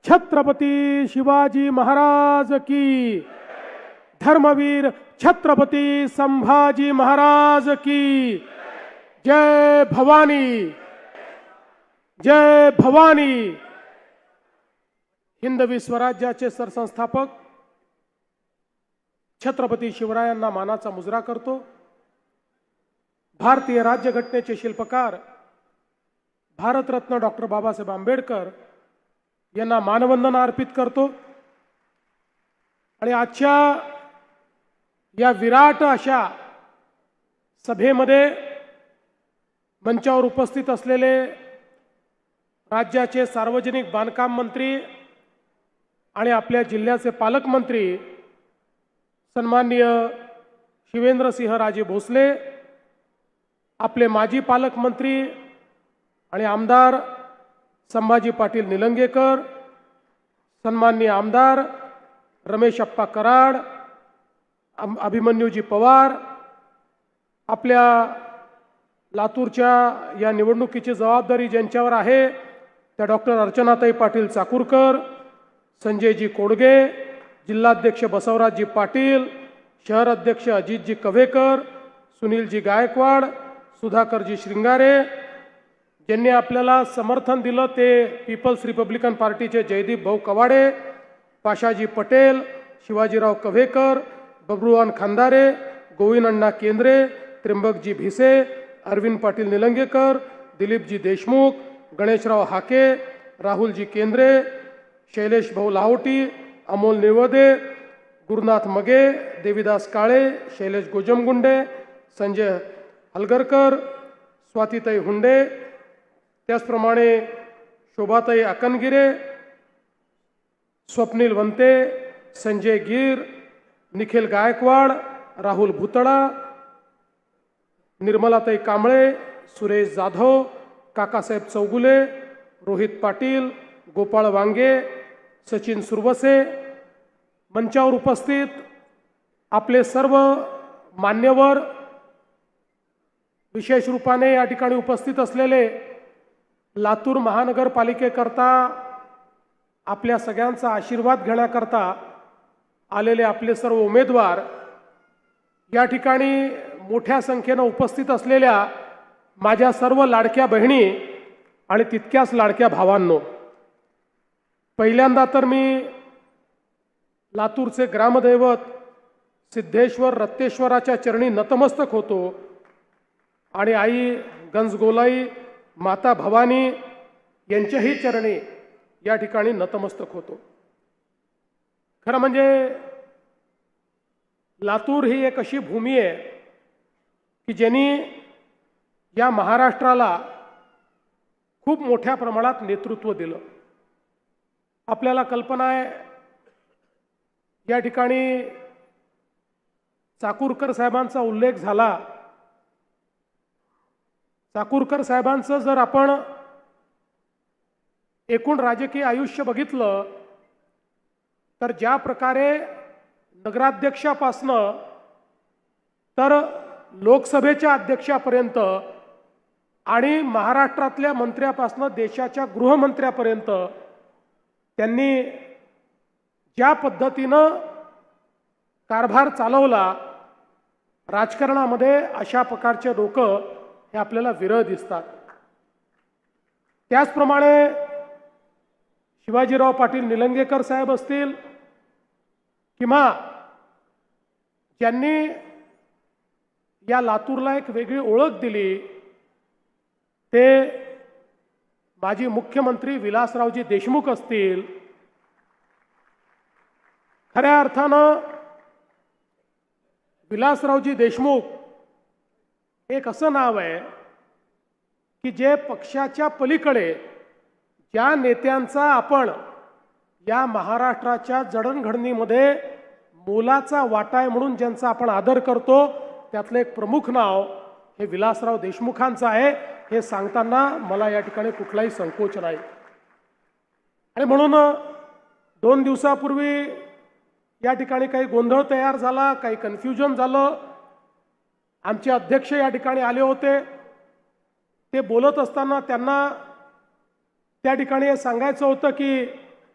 छत्रपती शिवाजी महाराज की, धर्मवीर छत्रपती संभाजी महाराज की। जय भवानी, जय भवानी। हिंदवी स्वराज्याचे सरसंस्थापक छत्रपती शिवरायांना मानाचा मुजरा करतो। भारतीय राज्यघटनेचे शिल्पकार भारतरत्न डॉक्टर बाबासाहेब आंबेडकर यांना मानवंदना अर्पित करतो। आणि आजच्या या विराट अशा सभेमध्ये मंचावर उपस्थित असलेले राज्याचे सार्वजनिक बांधकाम मंत्री आणि आपल्या जिल्ह्याचे पालकमंत्री सन्माननीय शिवेंद्रसिंहराजे भोसले, आपले माजी पालकमंत्री आणि आमदार संभाजी पाटील निलंगेकर, सन्माननीय आमदार रमेश अप्पा कराड, अभिमन्यूजी पवार, आपल्या लातूरच्या या निवडणुकीची जबाबदारी ज्यांच्यावर आहे त्या डॉक्टर अर्चनाताई पाटील चाकूरकर, संजयजी कोडगे, जिल्हाध्यक्ष बसवराजजी पाटील, शहर अध्यक्ष अजितजी कवेकर, सुनीलजी गायकवाड, सुधाकरजी श्रृंगारे, ज्यांनी आपल्याला समर्थन दिलं ते पीपल्स रिपब्लिकन पार्टीचे जयदीप भाऊ कवाडे, पाशाजी पटेल, शिवाजीराव कव्हेकर, बबरूवान खांदारे, गोविंद अण्णा केंद्रे, त्र्यंबकजी भिसे, अरविंद पाटील निलंगेकर, दिलीपजी देशमुख, गणेशराव हाके, राहुलजी केंद्रे, शैलेश भाऊ लाहोटी, अमोल निवदे, गुरुनाथ मगे, देवीदास काळे, शैलेश गोजमगुंडे, संजय हलगरकर, स्वातीताई हुंडे, त्याचप्रमाणे शोभाताई अकनगिरे, स्वप्नील वंते, संजय गिर, निखिल गायकवाड, राहुल भुतळा, निर्मलाताई कांबळे, सुरेश जाधव, काकासाहेब चौगुले, रोहित पाटील, गोपाळ वांगे, सचिन सुरवसे, मंचावर उपस्थित आपले सर्व मान्यवर, विशेष रूपाने या ठिकाणी उपस्थित असलेले लातूर महानगरपालिकेकरता आपल्या सगळ्यांचा आशीर्वाद घेण्याकरता आलेले आपले सर्व उमेदवार, या ठिकाणी मोठ्या संख्येने उपस्थित असलेल्या माझ्या सर्व लाडक्या बहिणी आणि तितक्याच लाडक्या भावांनो, पहिल्यांदा तर मी लातूरचे ग्रामदैवत सिद्धेश्वर रत्तेश्वराच्या चरणी नतमस्तक होतो आणि आई गंजगोलाई माता भवानी यांच्याही चरणी या ठिकाणी नतमस्तक होतो। खरं म्हणजे लातूर ही एक अशी भूमी आहे की ज्यांनी या महाराष्ट्राला खूप मोठ्या प्रमाणात नेतृत्व दिलं। आपल्याला कल्पना आहे या ठिकाणी चाकूरकर साहेबांचा उल्लेख झाला। चाकूरकर साहेबांचं जर आपण एकूण राजकीय आयुष्य बघितलं तर ज्या प्रकारे नगराध्यक्षापासनं तर लोकसभेच्या अध्यक्षापर्यंत आणि महाराष्ट्रातल्या मंत्र्यापासनं देशाच्या गृहमंत्र्यापर्यंत त्यांनी ज्या पद्धतीनं कारभार चालवला, राजकारणामध्ये अशा प्रकारचे लोक हे आपल्याला विरळ दिसतात। त्याचप्रमाणे शिवाजीराव पाटील निलंगेकर साहेब असतील किंवा ज्यांनी या लातूरला एक वेगळी ओळख दिली ते माजी मुख्यमंत्री विलासरावजी देशमुख असतील। खऱ्या अर्थानं विलासरावजी देशमुख एक असं नाव आहे की जे पक्षाच्या पलीकडे ज्या नेत्यांचा आपण या महाराष्ट्राच्या जडणघडणीमध्ये मोलाचा वाटा आहे म्हणून ज्यांचा आपण आदर करतो त्यातलं एक प्रमुख नाव हे विलासराव देशमुखांचं आहे। हे सांगताना मला या ठिकाणी कुठलाही संकोच नाही। आणि म्हणून 2 दिवसापूर्वी या ठिकाणी काही गोंधळ तयार झाला, काही कन्फ्युजन झालं। आमचे अध्यक्ष या ठिकाणी आले होते, ते बोलत असताना त्यांना त्या ठिकाणी हे सांगायचं होतं की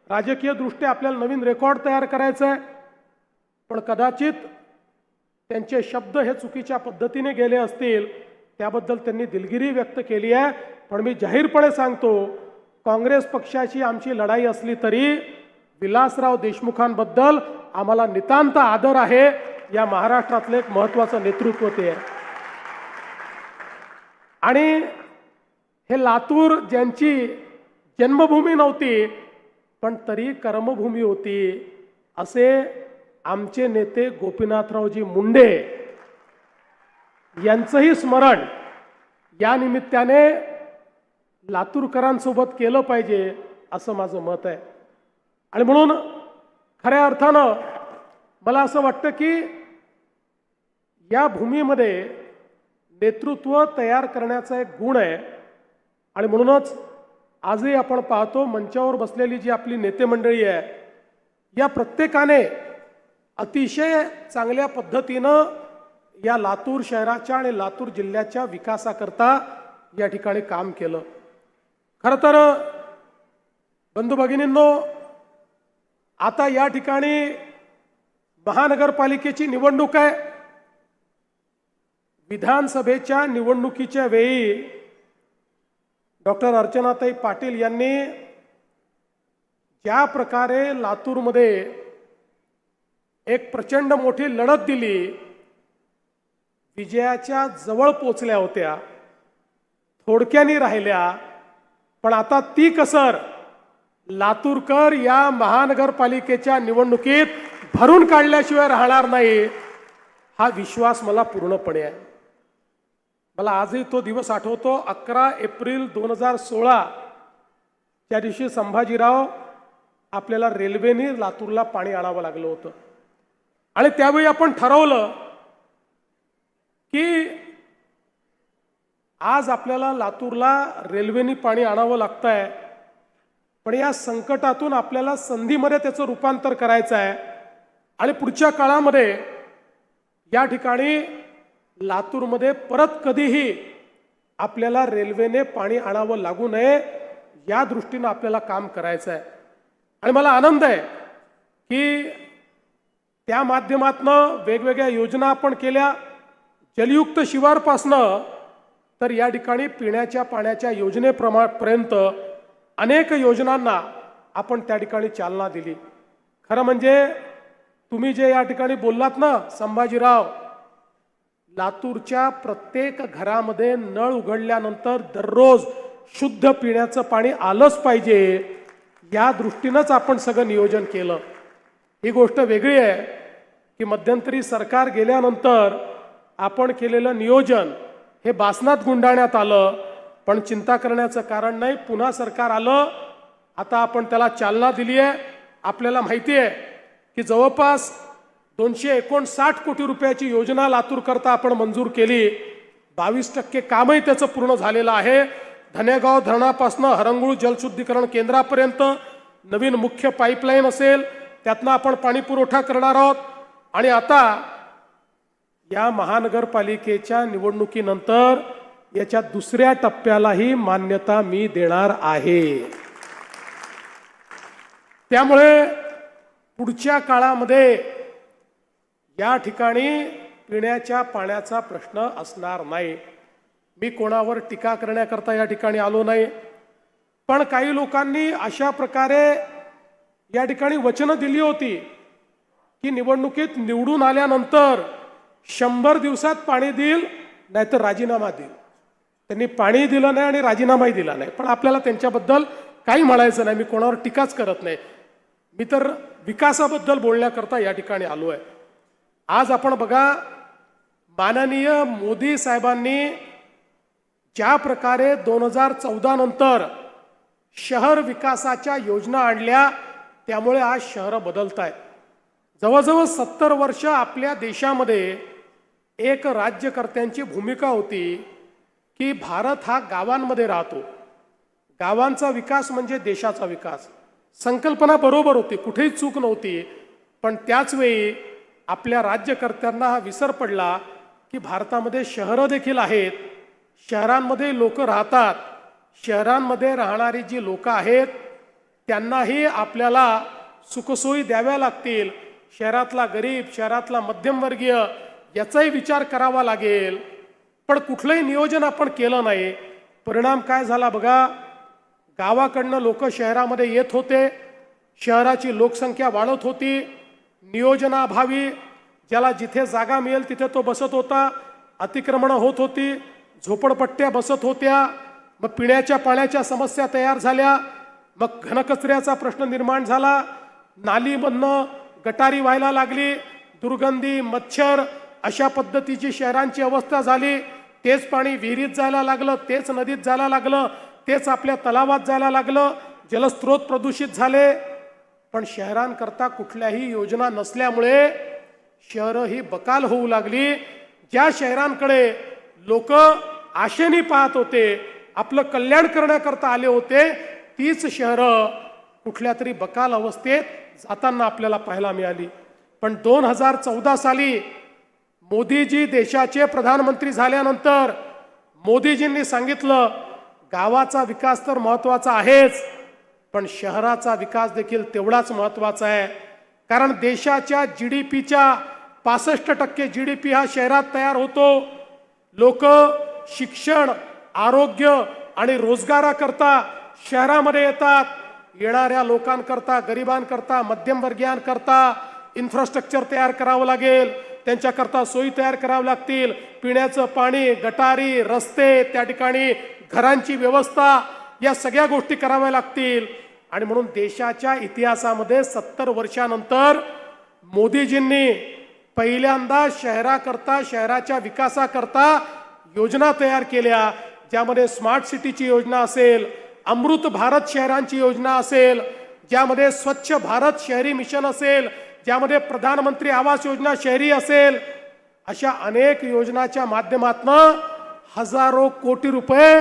राजकीय दृष्ट्या आपल्याला नवीन रेकॉर्ड तयार करायचा आहे, पण कदाचित त्यांचे शब्द हे चुकीच्या पद्धतीने गेले असतील, त्याबद्दल त्यांनी दिलगिरी व्यक्त केली आहे. पण मी जाहीरपणे सांगतो, काँग्रेस पक्षाची आमची लढाई असली तरी विलासराव देशमुखांबद्दल आम्हाला नितांत आदर आहे. या महाराष्ट्रातलं एक महत्त्वाचं नेतृत्व ते आहे. आणि हे लातूर ज्यांची जन्मभूमी नव्हती पण तरी कर्मभूमी होती, असे आमचे नेते गोपीनाथरावजी मुंडे यांचंही स्मरण या निमित्ताने लातूरकरांसोबत केलं पाहिजे, असं माझं मत आहे. आणि म्हणून खऱ्या अर्थानं मला असं वाटतं की या भूमीमध्ये नेतृत्व तयार करण्याचा एक गुण आहे. आणि म्हणूनच आजही आपण पाहतो, मंचावर बसलेली जी आपली नेते मंडळी आहे, या प्रत्येकाने अतिशय चांगल्या पद्धतीनं या लातूर शहराच्या आणि लातूर जिल्ह्याच्या विकासाकरता या ठिकाणी काम केलं. खरं तर बंधू भगिनींनो, आता या ठिकाणी महानगरपालिकेची निवडणूक आहे. विधानसभेच्या निवडणुकीच्या वेळी डॉक्टर अर्चनाताई पाटील यांनी ज्या प्रकारे लातूरमध्ये एक प्रचंड मोठी लढत दिली, विजयाच्या जवळ पोचल्या होत्या, थोडक्यानी राहिल्या, पण आता ती कसर लातूरकर या महानगरपालिकेच्या निवडणुकीत भरून काढल्याशिवाय राहणार नाही, हा विश्वास मला पूर्णपणे आहे. मला आजही तो दिवस आठवतो, 11 एप्रिल 2016 त्या दिवशी संभाजीराव आपल्याला रेल्वेने लातूरला पाणी आणावं लागलं होतं. आणि त्यावेळी आपण ठरवलं की आज आपल्याला लातूरला रेल्वेने पाणी आणावं लागतंय, पण या संकटातून आपल्याला संधीमध्ये त्याचं रूपांतर करायचं आहे. आणि पुढच्या काळामध्ये या ठिकाणी लातूरमध्ये परत कधीही आपल्याला रेल्वेने पाणी आणावं लागू नये, या दृष्टीनं आपल्याला काम करायचं आहे. आणि मला आनंद आहे की त्या माध्यमातनं वेगवेगळ्या योजना आपण केल्या, जलयुक्त शिवारपासनं तर या ठिकाणी पिण्याच्या पाण्याच्या योजनेपर्यंत अनेक योजनांना आपण त्या ठिकाणी चालना दिली. खरं म्हणजे तुम्ही जे या ठिकाणी बोललात ना संभाजीराव, लातूरच्या प्रत्येक घरामध्ये नळ उघडल्यानंतर दररोज शुद्ध पिण्याचं पाणी आलंच पाहिजे, या दृष्टीनंच आपण सगळं नियोजन केलं. ही गोष्ट वेगळी आहे की मध्यंतरी सरकार गेल्यानंतर आपण केलेलं नियोजन हे बासनात गुंडाळण्यात आलं, पण चिंता करण्याचं कारण नाही. पुन्हा सरकार आलं, आता आपण त्याला चालना दिली आहे. आपल्याला माहिती आहे की जवळपास 259 कोटी रुपयाची योजना लातूर करता आपण मंजूर केली. 22% कामही त्याचं पूर्ण झालेलं आहे. धनेगाव धरणापासून हरंगुळ जलशुद्धीकरण केंद्रापर्यंत नवीन मुख्य पाईपलाईन असेल, त्यातनं आपण पाणी पुरवठा करणार आहोत. आणि आता या महानगरपालिकेच्या निवडणुकीनंतर याच्या दुसऱ्या टप्प्यालाही मान्यता मी देणार आहे. त्यामुळे पुढच्या काळामध्ये या ठिकाणी पिण्याच्या पाण्याचा प्रश्न असणार नाही. मी कोणावर टीका करण्याकरता या ठिकाणी आलो नाही, पण काही लोकांनी अशा प्रकारे या ठिकाणी वचनं दिली होती की निवडणुकीत निवडून आल्यानंतर 100 दिवसात पाणी देईल, नाहीतर राजीनामा देईल. त्यांनी पाणी दिलं नाही आणि राजीनामाही दिला नाही. पण आपल्याला त्यांच्याबद्दल काही म्हणायचं नाही, मी कोणावर टीकाच करत नाही. मी तर विकासाबद्दल बोलण्याकरता या ठिकाणी आलो आहे. आज आपण बघा, माननीय मोदी साहेबांनी ज्या प्रकारे 2014 नंतर शहर विकासाच्या योजना आणल्या, त्यामुळे आज शहरं बदलत आहेत. जवळजवळ 70 वर्ष आपल्या देशामध्ये एक राज्यकर्त्यांची भूमिका होती की भारत हा गावांमध्ये राहतो, गावांचा विकास म्हणजे देशाचा विकास. संकल्पना बरोबर होती, कुठेही चूक नव्हती. पण त्याच वेळी आपल्या राज्यकर्त्यांना हा विसर पडला की भारतामध्ये शहरं देखील आहेत, शहरांमध्ये लोक राहतात. शहरांमध्ये राहणारी जी लोक आहेत त्यांनाही आपल्याला सुखसोयी द्याव्या लागतील. शहरातला गरीब, शहरातला मध्यमवर्गीय याचाही विचार करावा लागेल. पण कुठलंही नियोजन आपण केलं नाही. परिणाम काय झाला बघा. गावाकडनं लोक शहरामध्ये येत होते, शहराची लोकसंख्या वाढत होती. नियोजनाभावी ज्याला जिथे जागा मिळेल तिथे तो बसत होता. अतिक्रमणं होत होती, झोपडपट्ट्या बसत होत्या. मग पिण्याच्या पाण्याच्या समस्या तयार झाल्या. मग घनकचऱ्याचा प्रश्न निर्माण झाला. नालीमधनं गटारी व्हायला लागली. दुर्गंधी, मच्छर अशा पद्धतीची शहरांची अवस्था झाली. तेच पाणी विहिरीत जायला लागलं, तेच नदीत जायला लागलं, तेच आपल्या तलावात जायला लागलं. जलस्रोत प्रदूषित झाले. पण शहरांकरता कुठल्याही योजना नसल्यामुळे शहरं ही बकाल होऊ लागली. ज्या शहरांकडे लोक आशेने पाहत होते, आपलं कल्याण करण्याकरता आले होते, तीच शहरं कुठल्या तरी बकाल अवस्थेत जाताना आपल्याला पाहायला मिळाली. पण 2014 साली मोदीजी देशाचे प्रधानमंत्री झाल्यानंतर मोदीजींनी सांगितलं, गावाचा विकास तर महत्त्वाचा आहेच, पण शहराचा विकास देखील तेवढाच महत्त्वाचा आहे. कारण देशाच्या GDPच्या 65% GDP हा शहरात तयार होतो. लोक शिक्षण, आरोग्य आणि रोजगाराकरता शहरामध्ये येतात. येणाऱ्या लोकांकरता, गरिबांकरता, मध्यमवर्गीयांकरता इन्फ्रास्ट्रक्चर तयार करावं लागेल. त्यांच्याकरता सोयी तयार कराव्या लागतील. पिण्याचं पाणी, गटारी, रस्ते, त्या ठिकाणी घरांची व्यवस्था, या सगळ्या गोष्टी कराव्या लागतील. आणि म्हणून देशाच्या इतिहासामध्ये 70 वर्षानंतर मोदीजींनी पहिल्यांदा शहराकरता, शहराच्या विकासाकरता योजना तयार केल्या. ज्यामध्ये स्मार्ट सिटीची योजना असेल, अमृत भारत शहरांची योजना असेल, ज्यामध्ये स्वच्छ भारत शहरी मिशन असेल, ज्यामध्ये प्रधानमंत्री आवास योजना शहरी असेल, अशा अनेक योजनाच्या माध्यमातून हजारो कोटी रुपये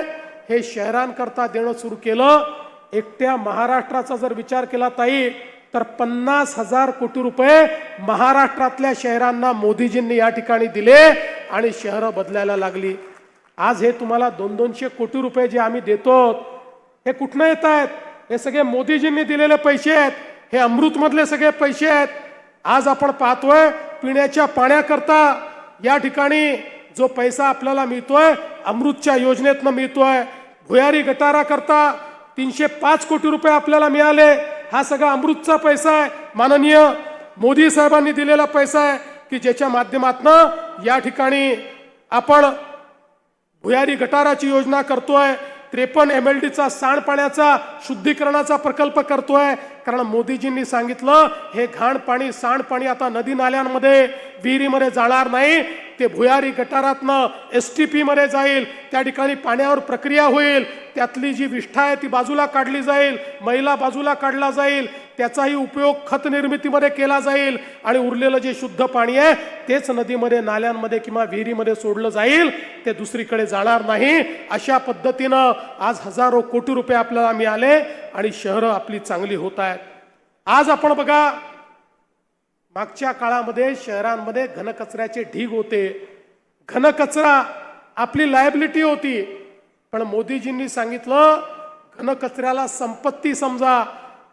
हे शहरांकरता देणं सुरू केलं. एकट्या महाराष्ट्राचा जर विचार केला ताई, तर 50,000 कोटी रुपये महाराष्ट्रातल्या शहरांना मोदीजींनी या ठिकाणी दिले आणि शहरं बदलायला लागली. आज हे तुम्हाला 200 कोटी रुपये जे आम्ही देतो, हे कुठनं येत आहेत? हे सगळे मोदीजींनी दिलेले पैसे आहेत. हे अमृतमधले सगळे पैसे आहेत. आज आपण पाहतोय पिण्याच्या पाण्याकरता या ठिकाणी जो पैसा आपल्याला मिळतोय, अमृतच्या योजनेतनं मिळतोय. भुयारी गटाराकरता 305 कोटी रुपये आपल्याला मिळाले. हा सगळा अमृतचा पैसा आहे, माननीय मोदी साहेबांनी दिलेला पैसा आहे, की ज्याच्या माध्यमातून या ठिकाणी आपण भुयारी गटाराची योजना करतोय. 53 MLDचा सांडपाण्याचा शुद्धीकरणाचा प्रकल्प करतोय. कारण मोदीजींनी सांगितलं, हे घाण पाणी, सांडपाणी आता नदी नाल्यांमध्ये, विहिरीमध्ये जाणार नाही. ते भुयारी गटारातनं STP मध्ये जाईल. त्या ठिकाणी पाण्यावर प्रक्रिया होईल. त्यातली जी विष्ठा आहे ती बाजूला काढली जाईल, मैला बाजूला काढला जाईल. त्याचाही उपयोग खत निर्मितीमध्ये केला जाईल. आणि उरलेलं जे शुद्ध पाणी आहे तेच नदीमध्ये, नाल्यांमध्ये किंवा विहिरीमध्ये सोडलं जाईल. ते दुसरीकडे जाणार नाही. अशा पद्धतीनं आज हजारो कोटी रुपये आपल्याला मिळाले आणि शहरं आपली चांगली होत आहेत. आज आपण बघा, मागच्या काळामध्ये शहरांमध्ये घनकचऱ्याचे ढीग होते. घनकचरा आपली लायबिलिटी होती. पण मोदीजींनी सांगितलं, घनकचऱ्याला संपत्ती समजा.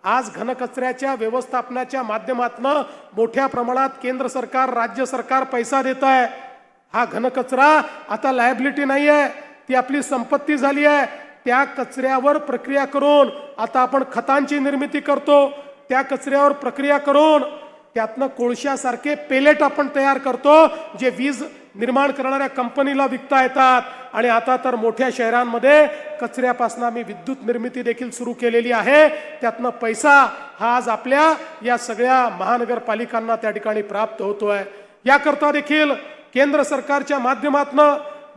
आज घनकचऱ्याच्या व्यवस्थापनाच्या माध्यमातून मोठ्या प्रमाणात केंद्र सरकार, राज्य सरकार पैसा देत आहे. हा घनकचरा आता लायबिलिटी नाही आहे, ती आपली संपत्ती झाली आहे. त्या कचऱ्यावर प्रक्रिया करून आता आपण खतांची निर्मिती करतो. त्या कचऱ्यावर प्रक्रिया करून त्यातनं कोळशासारखे पेलेट आपण तयार करतो, जे वीज निर्माण करणाऱ्या कंपनीला विकता येतात. आणि आता तर मोठ्या शहरांमध्ये कचऱ्यापासून आम्ही विद्युत निर्मिती देखील सुरू केलेली आहे. त्यातनं पैसा हा आज आपल्या या सगळ्या महानगरपालिकांना त्या ठिकाणी प्राप्त होतोय. याकरता देखील केंद्र सरकारच्या माध्यमातून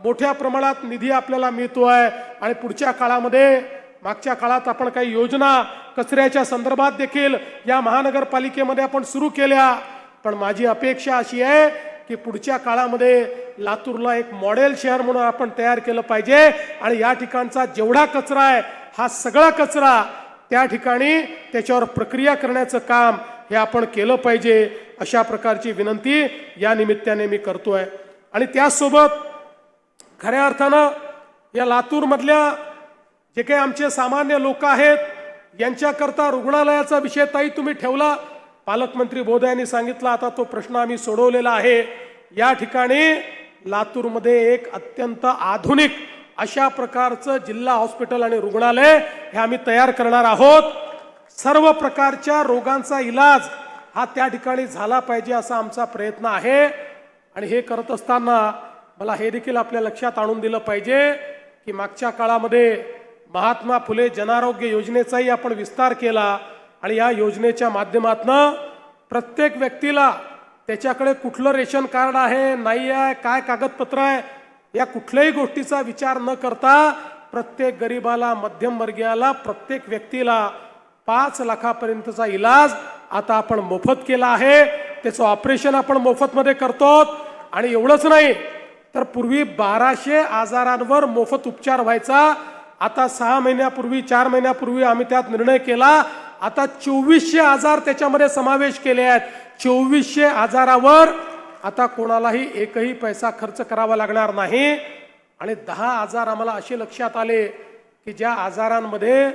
मोठ्या प्रमाणात निधी आपल्याला मिळतोय. आणि पुढच्या काळामध्ये, मागच्या काळात आपण काही योजना कचऱ्याच्या संदर्भात देखील या महानगरपालिकेमध्ये आपण सुरू केल्या. पण माझी अपेक्षा अशी आहे की पुढच्या काळामध्ये लातूरला एक मॉडेल शहर म्हणून आपण तयार केलं पाहिजे. आणि या ठिकाणचा जेवढा कचरा आहे, हा सगळा कचरा त्या ठिकाणी त्याच्यावर प्रक्रिया करण्याचं काम हे आपण केलं पाहिजे. अशा प्रकारची विनंती या निमित्ताने मी करतोय. आणि त्याचसोबत खऱ्या अर्थानं या लातूरमधल्या जे काही आमचे सामान्य लोक आहेत, यांच्याकरता रुग्णालयाचा विषय ताई तुम्ही ठेवला, पालकमंत्री बोधे यांनी सांगितलं, आता तो प्रश्न आम्ही सोडवलेला आहे। या ठिकाणी लातूरमध्ये एक अत्यंत आधुनिक अशा प्रकारचं जिल्हा हॉस्पिटल आणि रुग्णालय हे आम्ही तयार करणार आहोत। सर्व प्रकारच्या रोगांचा इलाज हा त्या ठिकाणी झाला पाहिजे असा आमचा प्रयत्न आहे। आणि हे करत असताना मला हे देखील आपल्या लक्षात आणून दिलं पाहिजे की मागच्या काळामध्ये महात्मा फुले जनआरोग्य योजनेचाही आपण विस्तार केला आणि या योजनेच्या माध्यमातून प्रत्येक व्यक्तीला त्याच्याकडे कुठलं रेशन कार्ड आहे नाही आहे, काय कागदपत्र आहे, या कुठल्याही गोष्टीचा विचार न करता प्रत्येक गरीबाला, मध्यमवर्गीयाला, प्रत्येक व्यक्तीला 5 लाखापर्यंतचा इलाज आता आपण मोफत केला आहे। त्याचं ऑपरेशन आपण मोफतमध्ये करतो। आणि एवढंच नाही तर पूर्वी 1200 आजारांवर मोफत उपचार व्हायचा, आता 6 महिन्यापूर्वी 4 महिन्यापूर्वी आम्ही त्यात निर्णय केला, आता 2400 आजार त्याच्यामध्ये समावेश केले आहेत। 2400 आजारावर आता कोणालाही एकही पैसा खर्च करावा लागणार नाही। आणि 10 आजार आम्हाला असे लक्षात आले की ज्या आजारांमध्ये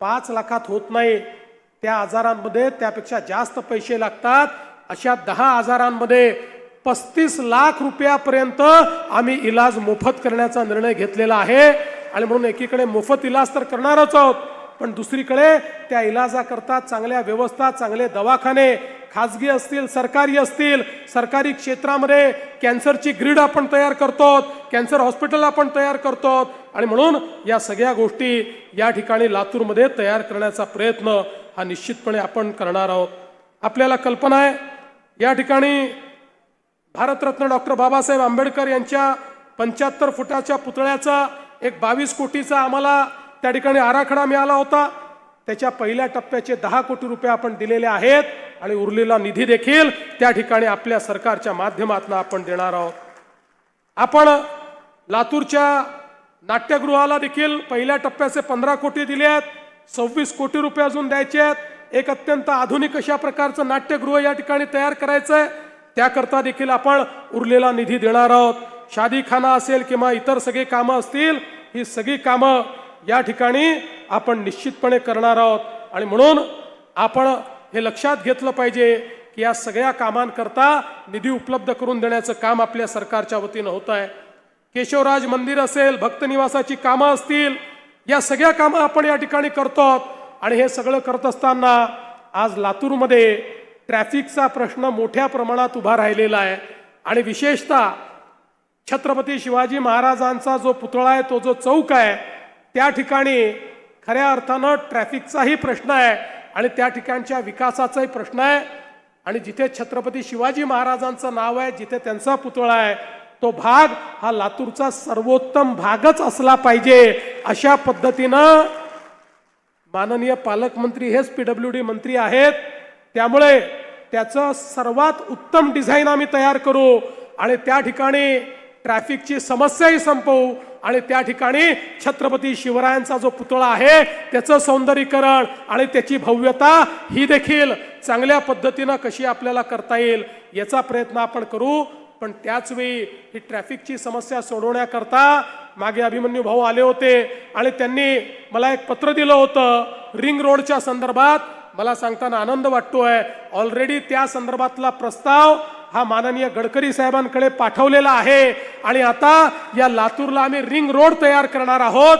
5 लाखात होत नाही, त्या आजारांमध्ये त्यापेक्षा जास्त पैसे लागतात। अशा 10 आजारांमध्ये 35 लाख रुपयापर्यंत आम्ही इलाज मोफत करण्याचा निर्णय घेतलेला आहे। आणि म्हणून एकीकडे मोफत इलाज तर करणारच आहोत, पण दुसरीकडे त्या इलाजाकरता चांगल्या व्यवस्था, चांगले दवाखाने, खाजगी असतील, सरकारी असतील, सरकारी क्षेत्रामध्ये कॅन्सरची ग्रीड आपण तयार करतो, कॅन्सर हॉस्पिटल आपण तयार करतो। आणि म्हणून या सगळ्या गोष्टी या ठिकाणी लातूरमध्ये तयार करण्याचा प्रयत्न हा निश्चितपणे आपण करणार आहोत। आपल्याला कल्पना आहे या ठिकाणी भारतरत्न डॉक्टर बाबासाहेब आंबेडकर यांच्या 75 फुटाच्या पुतळ्याचा एक 22 कोटीचा आम्हाला त्या ठिकाणी आराखडा मिळाला होता। त्याच्या पहिल्या टप्प्याचे 10 कोटी रुपये आपण दिलेले आहेत आणि उरलेला निधी देखील त्या ठिकाणी आपल्या सरकारच्या माध्यमातून आपण देणार आहोत। आपण लातूरच्या नाट्यगृहाला देखील पहिल्या टप्प्याचे 15 कोटी दिले आहेत, 26 कोटी रुपये अजून द्यायचे आहेत। एक अत्यंत आधुनिक अशा प्रकारचं नाट्यगृह या ठिकाणी तयार करायचं आहे, त्याकरता देखील आपण उरलेला निधी देणार आहोत। शादीखाना असेल किंवा इतर सगळे कामं असतील, ही सगळी कामं या ठिकाणी आपण निश्चितपणे करणार आहोत। आणि म्हणून आपण हे लक्षात घेतलं पाहिजे की या सगळ्या कामांकरता निधी उपलब्ध करून देण्याचं काम आपल्या सरकारच्या वतीनं होत आहे। केशवराज मंदिर असेल, भक्तनिवासाची कामं असतील, या सगळ्या कामं आपण या ठिकाणी करतो। आणि हे सगळं करत असताना आज लातूरमध्ये ट्रॅफिकचा प्रश्न मोठ्या प्रमाणात उभा राहिलेला आहे। आणि विशेषतः छत्रपती शिवाजी महाराजांचा जो पुतळा आहे, तो जो चौक आहे, त्या ठिकाणी खऱ्या अर्थानं ट्रॅफिकचाही प्रश्न आहे आणि त्या ठिकाणच्या विकासाचाही प्रश्न आहे। आणि जिथे छत्रपती शिवाजी महाराजांचं नाव आहे, जिथे त्यांचा पुतळा आहे, तो भाग हा लातूरचा सर्वोत्तम भागच असला पाहिजे अशा पद्धतीनं माननीय पालकमंत्री हेच PWD मंत्री आहेत, त्यामुळे त्याचं सर्वात उत्तम डिझाईन आम्ही तयार करू आणि त्या ठिकाणी ट्रॅफिकची समस्याही संपवू आणि त्या ठिकाणी छत्रपती शिवरायांचा जो पुतळा आहे त्याचं सौंदर्यीकरण आणि त्याची भव्यता ही देखील चांगल्या पद्धतीनं कशी आपल्याला करता येईल याचा प्रयत्न आपण करू। पण त्याच वेळी ही ट्रॅफिकची समस्या सोडवण्याकरता मागे अभिमन्यू भाऊ आले होते आणि त्यांनी मला एक पत्र दिलं होतं रिंग रोडच्या संदर्भात। मला सांगताना आनंद वाटतोय, ऑलरेडी त्या संदर्भातला प्रस्ताव हा माननीय गडकरी साहेबांकडे पाठवलेला आहे आणि आता या लातूरला आम्ही रिंग रोड तयार करणार आहोत।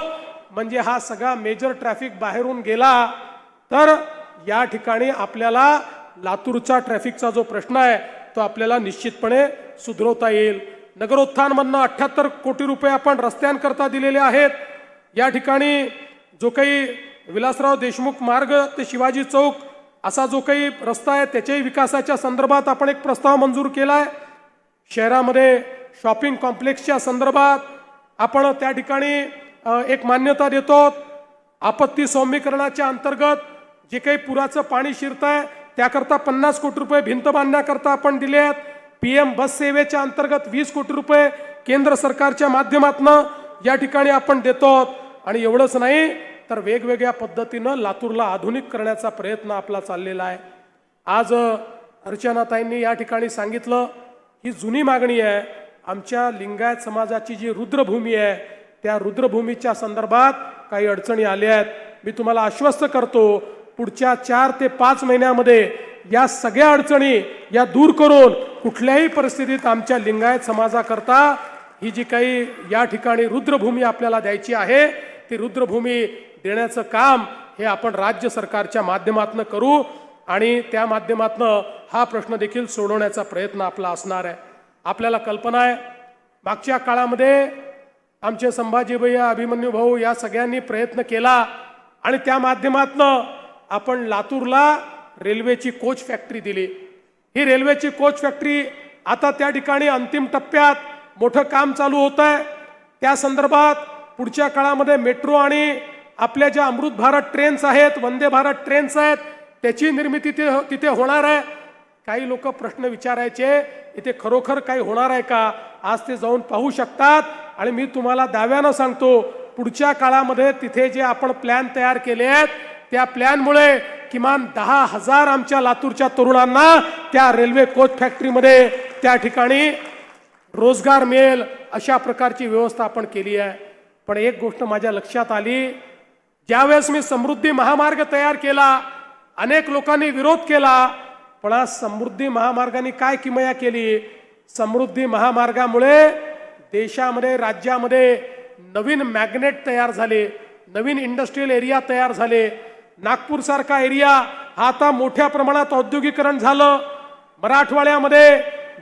म्हणजे हा सगळा मेजर ट्रॅफिक बाहेरून गेला तर या ठिकाणी आपल्याला लातूरचा ट्रॅफिकचा जो प्रश्न आहे तो आपल्याला निश्चितपणे सुधारवता येईल। नगरोत्थानमधनं 78 कोटी रुपये आपण रस्त्यांकरता दिलेले आहेत। या ठिकाणी जो काही विलासराव देशमुख मार्ग ते शिवाजी चौक असा जो काही रस्ता आहे त्याच्याही विकासाच्या संदर्भात आपण एक प्रस्ताव मंजूर केला आहे। शहरामध्ये शॉपिंग कॉम्प्लेक्सच्या संदर्भात आपण त्या ठिकाणी एक मान्यता देतो। आपत्ती सौम्यीकरणाच्या अंतर्गत जे काही पुराचं पाणी शिरत आहे त्याकरता 50 कोटी रुपये भिंत बांधण्याकरता आपण दिले आहेत। PM बस सेवेच्या अंतर्गत 20 कोटी रुपये केंद्र सरकारच्या माध्यमातून या ठिकाणी आपण देतो। आणि एवढंच नाही तर वेगवेगळ्या पद्धतीनं लातूरला आधुनिक करण्याचा प्रयत्न आपला चाललेला आहे। आज अर्चनाताईंनी या ठिकाणी सांगितलं ही जुनी मागणी आहे, आमच्या लिंगायत समाजाची जी रुद्रभूमी आहे त्या रुद्रभूमीच्या संदर्भात काही अडचणी आल्या आहेत। मी तुम्हाला आश्वस्त करतो, पुढच्या 4 ते 5 महिन्यामध्ये या सगळ्या अडचणी या दूर करून कुठल्याही परिस्थितीत आमच्या लिंगायत समाजाकरता ही जी काही या ठिकाणी रुद्रभूमी आपल्याला द्यायची आहे, ती रुद्रभूमी देण्याचं काम हे आपण राज्य सरकारच्या माध्यमातून करू आणि त्या माध्यमातून हा प्रश्न देखील सोडवण्याचा प्रयत्न आपला असणार आहे. आपल्याला कल्पना आहे, मागच्या काळामध्ये आमचे संभाजी भैया, अभिमन्यू भाऊ या सगळ्यांनी प्रयत्न केला आणि त्या माध्यमातून आपण लातूरला रेल्वेची कोच फॅक्टरी दिली. ही रेल्वेची कोच फॅक्टरी आता त्या ठिकाणी अंतिम टप्प्यात मोठं काम चालू होत आहे. त्या संदर्भात पुढच्या काळामध्ये मेट्रो आणि आपल्या ज्या अमृत भारत ट्रेन्स आहेत, वंदे भारत ट्रेन्स आहेत, त्याची निर्मिती तिथे होणार आहे. काही लोक प्रश्न विचारायचे, इथे खरोखर काही होणार आहे का? आज ते जाऊन पाहू शकतात आणि मी तुम्हाला दाव्यानं सांगतो, पुढच्या काळामध्ये तिथे जे आपण प्लॅन तयार केले आहेत, त्या प्लॅनमुळे किमान 10,000 आमच्या लातूरच्या तरुणांना त्या रेल्वे कोच फॅक्टरीमध्ये त्या ठिकाणी रोजगार मिळेल अशा प्रकारची व्यवस्था आपण केली आहे. पण एक गोष्ट माझ्या लक्षात आली, ज्यावेळेस मी समृद्धी महामार्ग तयार केला, अनेक लोकांनी विरोध केला, पण आज समृद्धी महामार्गाने काय किमया केली? समृद्धी महामार्गामुळे देशामध्ये, राज्यामध्ये नवीन मॅग्नेट तयार झाले, नवीन इंडस्ट्रियल एरिया तयार झाले. नागपूर सारखा एरिया हा आता मोठ्या प्रमाणात औद्योगिकरण झालं. मराठवाड्यामध्ये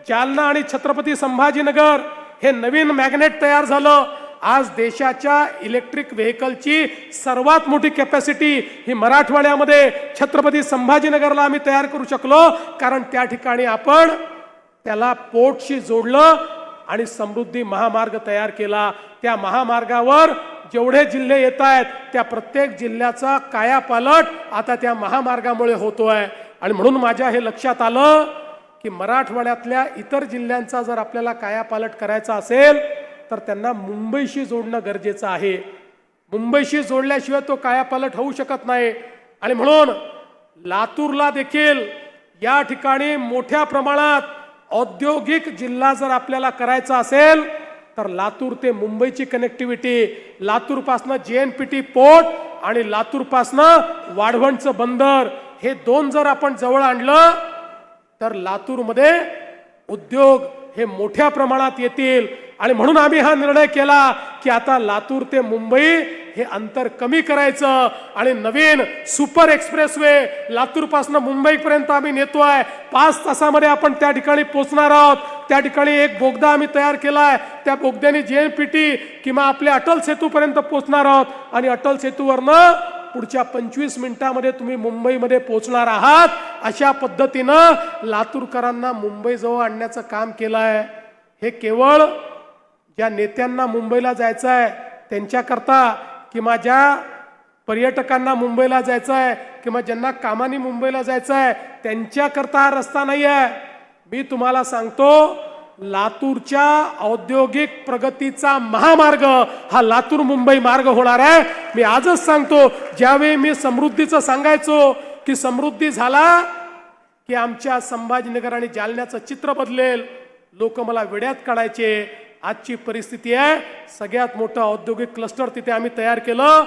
जालना आणि छत्रपती संभाजीनगर हे नवीन मॅग्नेट तयार झालं. आज देशाच्या इलेक्ट्रिक व्हेकलची सर्वात मोठी कॅपॅसिटी ही मराठवाड्यामध्ये छत्रपती संभाजीनगरला आम्ही तयार करू शकलो, कारण त्या ठिकाणी आपण त्याला पोर्टशी जोडलं आणि समृद्धी महामार्ग तयार केला. त्या महामार्गावर जेवढे जिल्हे येत आहेत त्या प्रत्येक जिल्ह्याचा कायापालट आता त्या महामार्गामुळे होतोय. आणि म्हणून माझ्या हे लक्षात आलं की मराठवाड्यातल्या इतर जिल्ह्यांचा जर आपल्याला कायापालट करायचा असेल तर त्यांना मुंबईशी जोडणं गरजेचं आहे. मुंबईशी जोडल्याशिवाय तो कायापालट होऊ शकत नाही. आणि म्हणून लातूरला देखील या ठिकाणी मोठ्या प्रमाणात औद्योगिक जिल्हा जर आपल्याला करायचा असेल तर लातूर ते मुंबईची कनेक्टिव्हिटी, लातूरपासनं JNPT पोर्ट आणि लातूरपासनं वाढवणचं बंदर हे दोन जर आपण जवळ आणलं तर लातूरमध्ये उद्योग हे मोठ्या प्रमाणात येतील. आणि म्हणून आम्ही हा निर्णय केला की आता लातूर ते मुंबई हे अंतर कमी करायचं आणि नवीन सुपर एक्सप्रेसवे लातूरपासून मुंबईपर्यंत आम्ही नेतोय. 5 तासामध्ये आपण त्या ठिकाणी पोहोचणार आहोत. त्या ठिकाणी एक बोगदा आम्ही तयार केलाय, त्या बोगद्याने JNPT किंवा आपल्या अटल सेतूपर्यंत पोहोचणार आहोत आणि अटल सेतूवरनं पुढच्या 25 मिनिटांमध्ये तुम्ही मुंबईमध्ये पोहोचणार आहात. अशा पद्धतीनं लातूरकरांना मुंबईजवळ आणण्याचं काम केलं आहे. हे केवळ ज्या नेत्यांना मुंबईला जायचं आहे त्यांच्याकरता किंवा ज्या पर्यटकांना मुंबईला जायचं आहे किंवा ज्यांना कामाने मुंबईला जायचं आहे त्यांच्याकरता हा रस्ता नाही आहे. मी तुम्हाला सांगतो, लातूरच्या औद्योगिक प्रगतीचा महामार्ग हा लातूर मुंबई मार्ग होणार आहे. मी आजच सांगतो, ज्यावेळी मी समृद्धीचं सांगायचो की समृद्धी झाला की आमच्या संभाजीनगर आणि जालन्याचं चित्र बदलेल, लोक मला वेड्यात काढायचे. आजची परिस्थिती आहे, सगळ्यात मोठं औद्योगिक क्लस्टर तिथे आम्ही तयार केलं.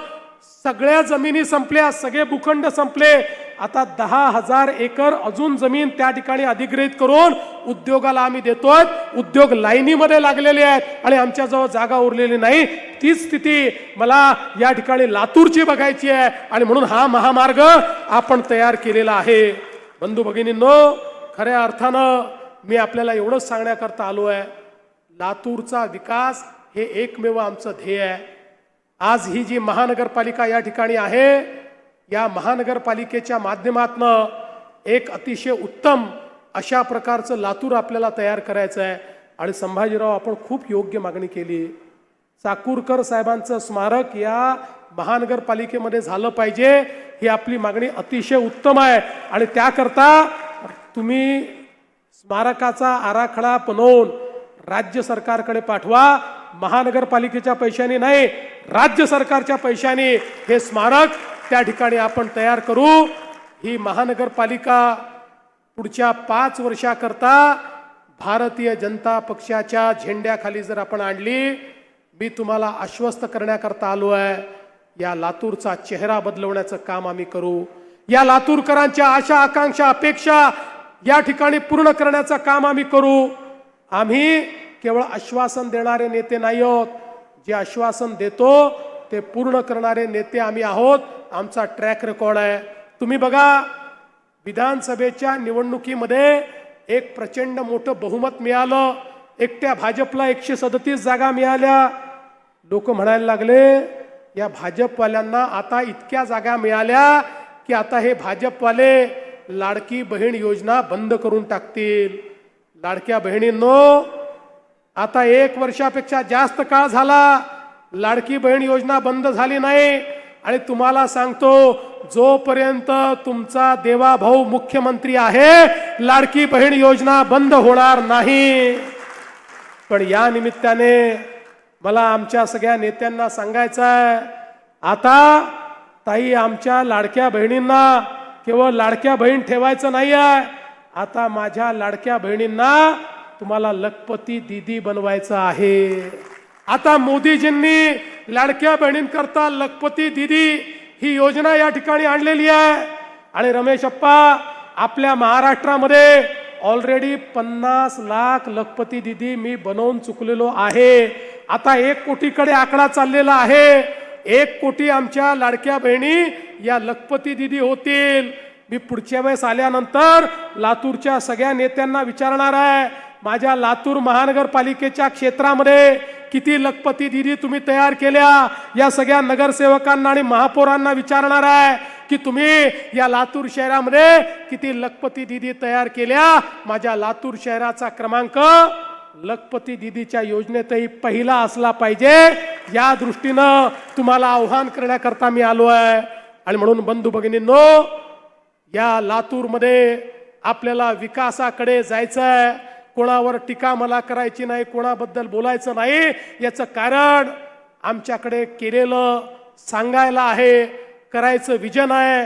सगळ्या जमिनी संपल्या, सगळे भूखंड संपले. आता 10,000 एकर अजून जमीन त्या ठिकाणी अधिग्रहित करून उद्योगाला आम्ही देतोय. उद्योग लाईनीमध्ये लागलेले आहेत आणि आमच्याजवळ जागा उरलेली नाही. तीच स्थिती मला या ठिकाणी लातूरची बघायची आहे आणि म्हणून हा महामार्ग आपण तयार केलेला आहे. बंधू भगिनींनो, खऱ्या अर्थानं मी आपल्याला एवढंच सांगण्याकरता आलो आहे, लातूरचा विकास हे एकमेव आमचं ध्येय आहे. आज ही जी महानगरपालिका या ठिकाणी आहे, या महानगरपालिकेच्या माध्यमातनं एक अतिशय उत्तम अशा प्रकारचं लातूर आपल्याला तयार करायचं आहे. आणि संभाजीराव, आपण खूप योग्य मागणी केली. चाकूरकर साहेबांचं स्मारक या महानगरपालिकेमध्ये झालं पाहिजे, ही आपली मागणी अतिशय उत्तम आहे. आणि त्याकरता तुम्ही स्मारकाचा आराखडा बनवून राज्य सरकारकडे पाठवा. महानगरपालिकेच्या पैशाने नाही, राज्य सरकारच्या पैशाने हे स्मारक त्या ठिकाणी आपण तयार करू. ही महानगरपालिका पुढच्या 5 वर्षाकरता भारतीय जनता पक्षाच्या झेंड्याखाली जर आपण आणली, मी तुम्हाला आश्वस्त करण्याकरता आलो आहे, या लातूरचा चेहरा बदलवण्याचं काम आम्ही करू. या लातूरकरांच्या आशा आकांक्षा अपेक्षा या ठिकाणी पूर्ण करण्याचं काम आम्ही करू. आम्ही केवळ आश्वासन देणारे नेते नाही आहोत, जे आश्वासन देतो ते पूर्ण करणारे नेते आम्ही आहोत. आमचा ट्रॅक रेकॉर्ड आहे. तुम्ही बघा, विधानसभेच्या निवडणुकीमध्ये एक प्रचंड मोठं बहुमत मिळालं. एकट्या भाजपला 137 जागा मिळाल्या. लोक म्हणायला लागले या भाजपवाल्यांना आता इतक्या जागा मिळाल्या की आता हे भाजपवाले लाडकी बहीण योजना बंद करून टाकतील. लाडक्या बहिणींनो, आता 1 वर्षापेक्षा जास्त काळ झाला लाडकी बहीण योजना बंद झाली नाही. आणि तुम्हाला सांगतो, जोपर्यंत तुमचा देवाभाऊ मुख्यमंत्री आहे लाडकी बहीण योजना बंद होणार नाही. पण या निमित्ताने मला आमच्या सगळ्या नेत्यांना सांगायचं आहे, आता ताई आमच्या लाडक्या बहिणींना केवळ लाडक्या बहीण ठेवायचं नाही आहे. आता माझ्या लाडक्या बहिणींना तुम्हाला लखपती दीदी बनवायचं आहे. आता मोदीजींनी लाडक्या बहिणींकरता लखपती दीदी ही योजना या ठिकाणी आणलेली आहे. आणि रमेश अप्पा, आपल्या महाराष्ट्रामध्ये ऑलरेडी 50 लाख लखपती दीदी मी बनवून चुकलेलो आहे. आता 1 कोटीकडे आकडा चाललेला आहे. 1 कोटी आमच्या लाडक्या बहिणी या लखपती दीदी होतील. मी पुढच्या वेळेस आल्यानंतर लातूरच्या सगळ्या नेत्यांना विचारणार आहे, माझ्या लातूर महानगरपालिकेच्या क्षेत्रामध्ये किती लखपती दीदी तुम्ही तयार केल्या. या सगळ्या नगरसेवकांना आणि महापौरांना विचारणार आहे की तुम्ही या लातूर शहरामध्ये किती लखपती दीदी तयार केल्या. माझ्या लातूर शहराचा क्रमांक लखपती दीदीच्या योजनेतही पहिला असला पाहिजे. या दृष्टीनं तुम्हाला आव्हान करण्याकरता मी आलो आहे. आणि म्हणून बंधू भगिनींनो, या लातूरमध्ये आपल्याला विकासाकडे जायचं आहे. कोणावर टीका मला करायची नाही, कोणाबद्दल बोलायचं नाही. याचं कारण आमच्याकडे केलेलं सांगायला आहे, करायचं विजन आहे,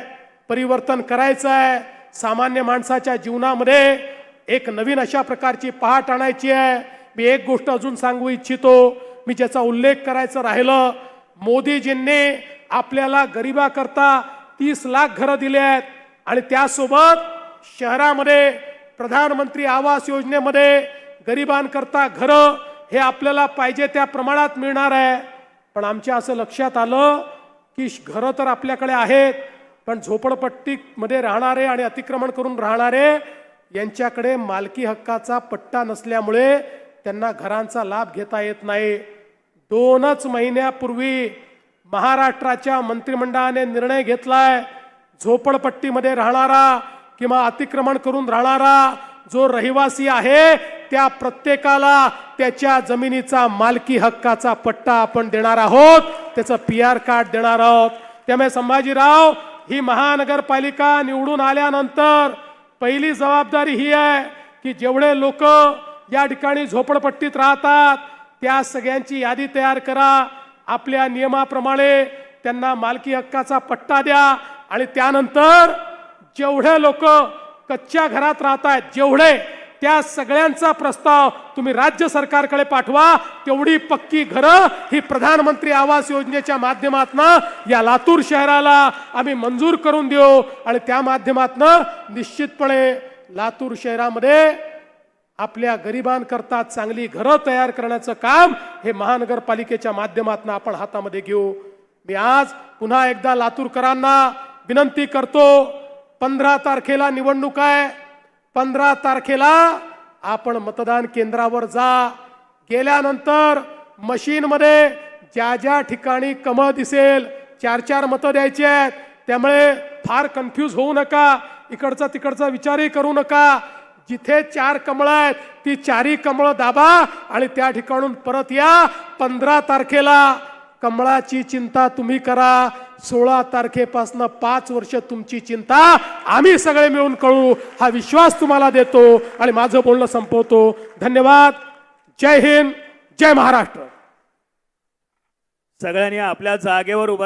परिवर्तन करायचं आहे. सामान्य माणसाच्या जीवनामध्ये एक नवीन अशा प्रकारची पहाट आणायची आहे. मी एक गोष्ट अजून सांगू इच्छितो, मी ज्याचा उल्लेख करायचं राहिलं, मोदीजींनी आपल्याला गरिबाकरता 30 लाख घरं दिले आहेत. आणि त्यासोबत शहरामध्ये प्रधानमंत्री आवास योजनेमध्ये गरिबांकरता घरं हे आपल्याला पाहिजे त्या प्रमाणात मिळणार आहे. पण आमच्या असं लक्षात आलं की घरं तर आपल्याकडे आहेत, पण झोपडपट्टीमध्ये राहणारे आणि अतिक्रमण करून राहणारे यांच्याकडे मालकी हक्काचा पट्टा नसल्यामुळे त्यांना घरांचा लाभ घेता येत नाही. 2च महिन्यापूर्वी महाराष्ट्राच्या मंत्रिमंडळाने निर्णय घेतलाय, झोपडपट्टीमध्ये राहणारा किंवा अतिक्रमण करून राहणारा जो रहिवासी आहे त्या प्रत्येकाला त्याच्या जमिनीचा मालकी हक्काचा पट्टा आपण देणार आहोत. त्याचं PR कार्ड देणार आहोत. त्यामुळे संभाजीराव, ही महानगरपालिका निवडून आल्यानंतर पहिली जबाबदारी ही आहे की जेवढे लोक या ठिकाणी झोपडपट्टीत राहतात त्या सगळ्यांची यादी तयार करा. आपल्या नियमाप्रमाणे त्यांना मालकी हक्काचा पट्टा द्या. आणि त्यानंतर जेवढे लोक कच्च्या घरात राहतात, जेवढे, त्या सगळ्यांचा प्रस्ताव तुम्ही राज्य सरकारकडे पाठवा. तेवढी पक्की घरं ही प्रधानमंत्री आवास योजनेच्या माध्यमातून या लातूर शहराला आम्ही मंजूर करून देऊ. आणि त्या माध्यमातून निश्चितपणे लातूर शहरामध्ये आपल्या गरिबांकरता चांगली घरं तयार करण्याचं काम हे महानगरपालिकेच्या माध्यमातून आपण हातामध्ये घेऊ. मी आज पुन्हा एकदा लातूरकरांना विनंती करतो, 15 तारखेला निवडणूक आहे. 15 तारखेला आपण मतदान केंद्रावर जा. गेल्यानंतर मशीनमध्ये ज्या ज्या ठिकाणी कमळ दिसेल 4-4 मतं द्यायची आहेत. त्यामुळे फार कन्फ्यूज होऊ नका, इकडचा तिकडचा विचारही करू नका. जिथे 4 कमळं आहेत ती 4ही कमळं दाबा आणि त्या ठिकाणून परत या. 15 तारखेला कमळाची चिंता तुम्ही करा. 16 तारखेपासून 5 वर्ष तुमची चिंता आम्ही सगळे मिळून करू, हा विश्वास तुम्हाला देतो. आणि माझं बोलणं संपवतो. धन्यवाद. जय हिंद, जय महाराष्ट्र. सगळ्यांनी आपल्या जागेवर उभा